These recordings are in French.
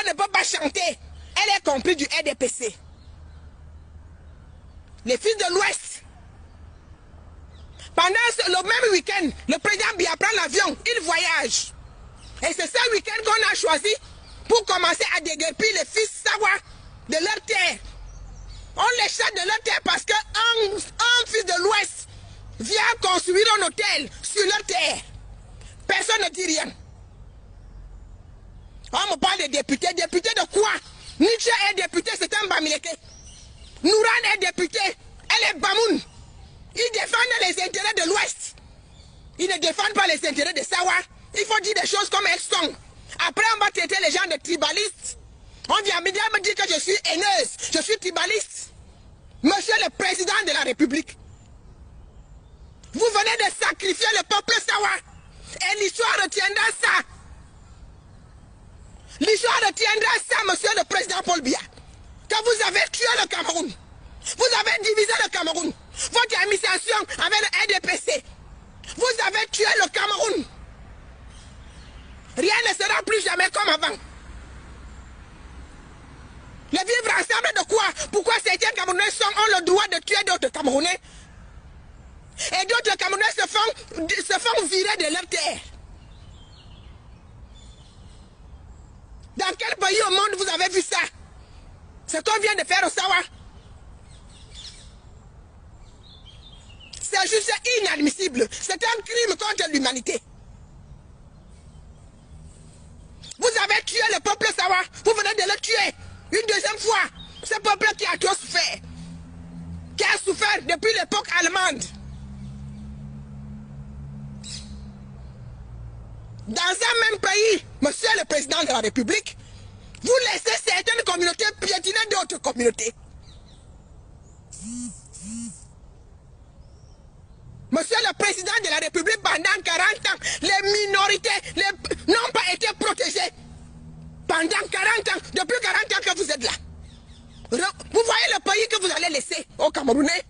ne peut pas chanter. Elle est comprise du RDPC. Les fils de l'Ouest. Pendant le même week-end, le président Biya prend l'avion, il voyage. Et c'est ce week-end qu'on a choisi pour commencer à déguerpir les fils Sawa de leur terre. On les chasse de leur terre parce qu'un fils de l'Ouest vient construire un hôtel sur leur terre. Personne ne dit rien. On me parle de députés. Députés de quoi? Nietzsche est député, c'est un Bamileke. Nouran est député, elle est Bamoun. Ils défendent les intérêts de l'Ouest. Ils ne défendent pas les intérêts de Sawa. Il faut dire des choses comme elles sont. Après, on va traiter les gens de tribalistes. On vient me dire que je suis haineuse, je suis tribaliste. Monsieur le président de la République, vous venez de sacrifier le peuple Sawa. Et l'histoire retiendra ça. L'histoire retiendra ça, monsieur le président Paul Biya. Que vous avez tué le Cameroun. Vous avez divisé le Cameroun. Votre administration avec le RDPC. Vous avez tué le Cameroun. Rien ne sera plus jamais comme avant. Le vivre ensemble de quoi? Pourquoi certains Camerounais ont le droit de tuer d'autres Camerounais? Et d'autres Camerounais se font virer de leur terre. Dans quel pays au monde vous avez vu ça? Ce qu'on vient de faire au Sawa. C'est juste inadmissible. C'est un crime contre l'humanité. Vous avez tué le peuple Sawa. Vous venez de le tuer. Une deuxième fois. Ce peuple qui a trop souffert. Qui a souffert depuis l'époque allemande. Dans un même pays, monsieur le président de la République, vous laissez certaines communautés piétiner d'autres communautés. Monsieur le président de la République, pendant 40 ans, les minorités n'ont pas été protégées. Pendant 40 ans, depuis 40 ans que vous êtes là. Vous voyez le pays que vous allez laisser aux Camerounais?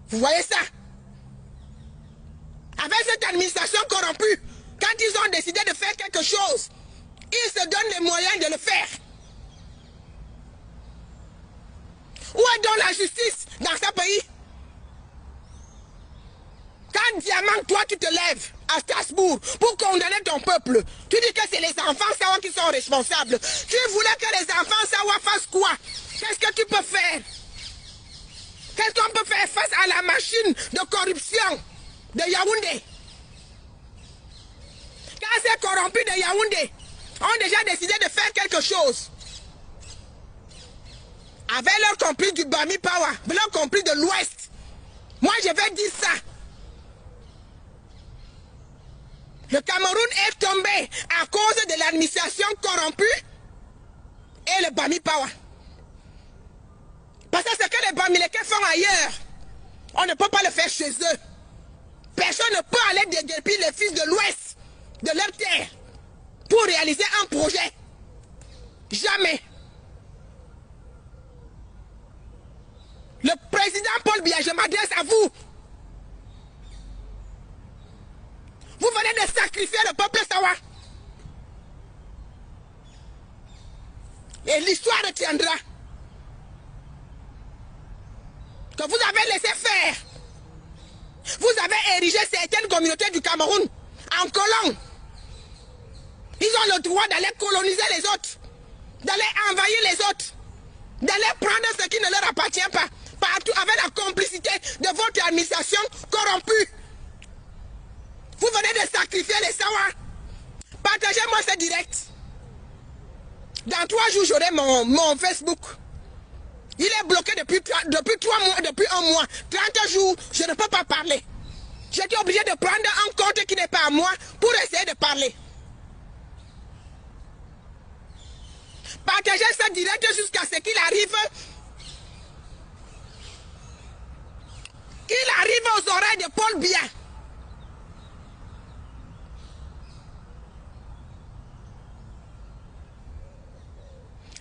Vous voyez ça? Avec cette administration corrompue, quand ils ont décidé de faire quelque chose, ils se donnent les moyens de le faire. Où est donc la justice dans ce pays? Quand Diamant, toi tu te lèves à Strasbourg pour condamner ton peuple, tu dis que c'est les enfants Sawa qui sont responsables. Tu voulais que les enfants Sawa fassent quoi? Qu'est-ce que tu peux faire? Qu'est-ce qu'on peut faire face à la machine de corruption de Yaoundé? Quand ces corrompus de Yaoundé ont déjà décidé de faire quelque chose, avec leur complice du Bami Power, leur complice de l'Ouest, moi je vais dire ça. Le Cameroun est tombé à cause de l'administration corrompue et le Bami Power. Parce que ce que les Bamileke font ailleurs, on ne peut pas le faire chez eux. Personne ne peut aller déguerpir les fils de l'Ouest de leur terre pour réaliser un projet. Jamais. Le président Paul Biya, je m'adresse à vous. Vous venez de sacrifier le peuple Sawa. Et l'histoire retiendra que vous avez laissé faire. Vous avez érigé certaines communautés du Cameroun en colons. Ils ont le droit d'aller coloniser les autres, d'aller envahir les autres, d'aller prendre ce qui ne leur appartient pas, partout avec la complicité de votre administration corrompue. Vous venez de sacrifier les Sawa. Partagez-moi ce direct. Dans 3 jours, j'aurai mon Facebook. Il est bloqué depuis 3 mois, depuis 1 mois. 30 jours, je ne peux pas parler. J'étais obligé de prendre un compte qui n'est pas à moi pour essayer de parler. Partagez ce direct jusqu'à ce qu'il arrive. Il arrive aux oreilles de Paul Biya.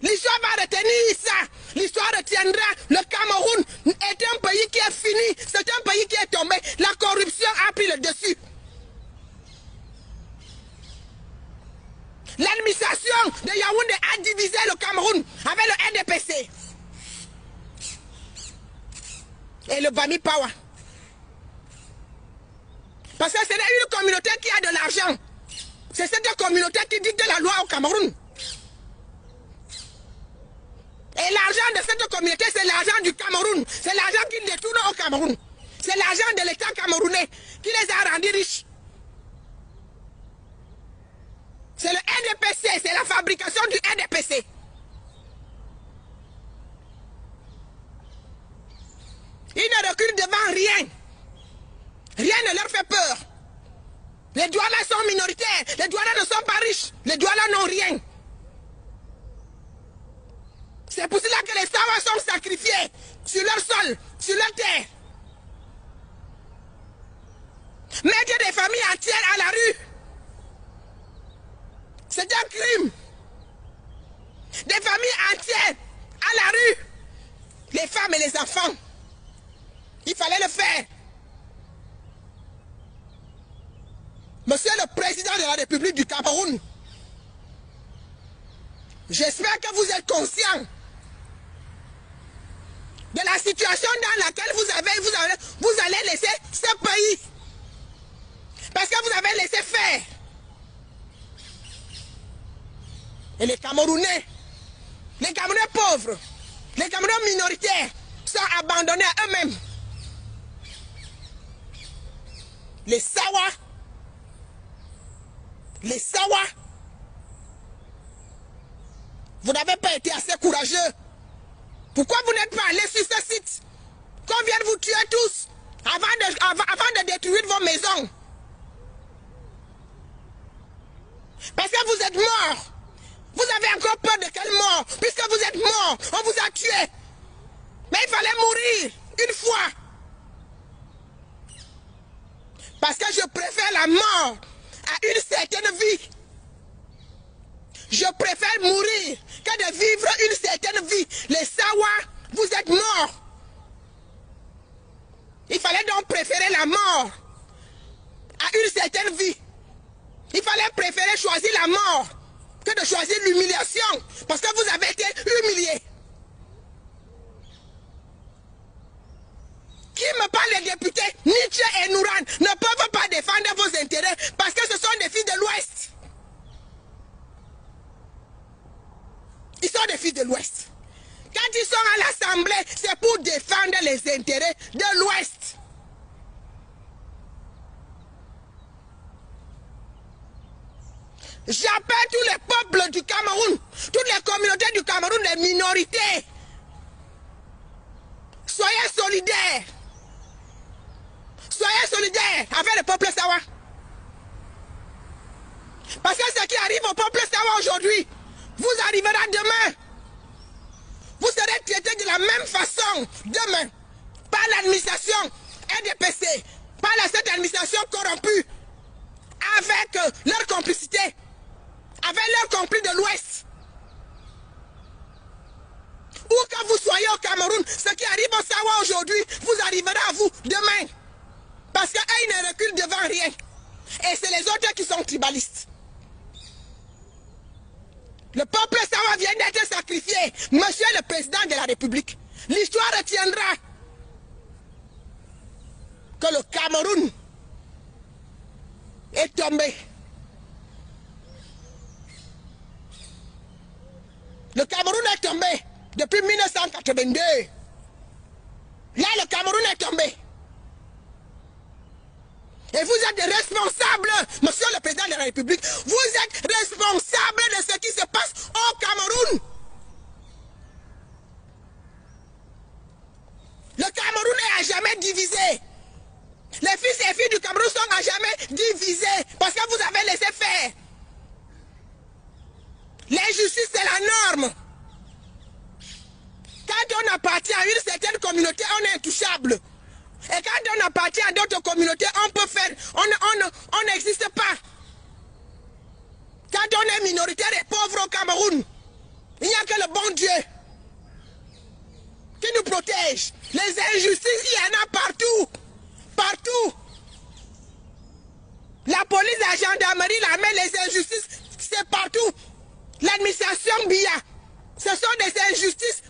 L'histoire va retenir ça. L'histoire retiendra. Le Cameroun est un pays qui est fini. C'est un pays qui est tombé. La corruption a pris le dessus. L'administration de Yaoundé a divisé le Cameroun avec le NDPC. Et le Bami Pawa. Parce que c'est une communauté qui a de l'argent. C'est cette communauté qui dicte la loi au Cameroun. Et l'argent de cette communauté, c'est l'argent du Cameroun. C'est l'argent qu'ils détournent au Cameroun. C'est l'argent de l'État camerounais qui les a rendus riches. C'est le NDPC, c'est la fabrication du NDPC. Ils ne reculent devant rien. Rien ne leur fait peur. Les Douala sont minoritaires. Les Douala ne sont pas riches. Les Douala n'ont rien. C'est pour cela que les Sawa sont sacrifiés sur leur sol, sur leur terre. Mettre des familles entières à la rue. C'est un crime. Des familles entières à la rue. Les femmes et les enfants. Il fallait le faire. Monsieur le Président de la République du Cameroun, j'espère que vous êtes conscient de la situation dans laquelle vous allez laisser ce pays. Parce que vous avez laissé faire. Et les Camerounais pauvres, les Camerounais minoritaires sont abandonnés à eux-mêmes. Les Sawa, vous n'avez pas été assez courageux. Pourquoi vous n'êtes pas allé sur ce site? Qu'on vienne vous tuer tous avant de détruire vos maisons. Parce que vous êtes morts. Vous avez encore peur de quelle mort? Puisque vous êtes morts, on vous a tué. Mais il fallait mourir une fois. Parce que je préfère la mort à une certaine vie. Je préfère mourir que de vivre une certaine vie. Les Sawa, vous êtes morts. Il fallait donc préférer la mort à une certaine vie. Il fallait préférer choisir la mort que de choisir l'humiliation. Parce que vous avez été humiliés. Qui me parle des députés, Nietzsche et Nouran, ne peuvent pas défendre vos intérêts parce que ce sont des filles de l'Ouest. Ils sont des filles de l'Ouest. Quand ils sont à l'Assemblée, c'est pour défendre les intérêts de l'Ouest. J'appelle tous les peuples du Cameroun, toutes les communautés du Cameroun, les minorités. Soyez solidaires. Soyez solidaires avec le peuple Sawa. Parce que ce qui arrive au peuple Sawa aujourd'hui, vous arrivera demain. Vous serez traités de la même façon demain par l'administration NDPC, par cette administration corrompue, avec leur complicité, avec leurs complices de l'Ouest. Où que vous soyez au Cameroun, ce qui arrive au Sawa aujourd'hui, vous arrivera à vous demain. Parce qu'eux, ils ne reculent devant rien. Et c'est les autres qui sont tribalistes. Le peuple Sawa vient d'être sacrifié. Monsieur le Président de la République, l'histoire retiendra que le Cameroun est tombé. Le Cameroun est tombé depuis 1982. Là, le Cameroun est tombé. Et vous êtes responsable, monsieur le Président de la République, vous êtes responsable de ce qui se passe au Cameroun. Le Cameroun est à jamais divisé. Les fils et filles du Cameroun sont à jamais divisés parce que vous avez laissé faire. L'injustice, c'est la norme. Quand on appartient à une certaine communauté, on est intouchable. Et quand on appartient à d'autres communautés, on peut faire, on n'existe pas. Quand on est minoritaire et pauvre au Cameroun, il n'y a que le bon Dieu qui nous protège. Les injustices, il y en a partout. Partout. La police, la gendarmerie, l'armée, les injustices, c'est partout. L'administration BIA, ce sont des injustices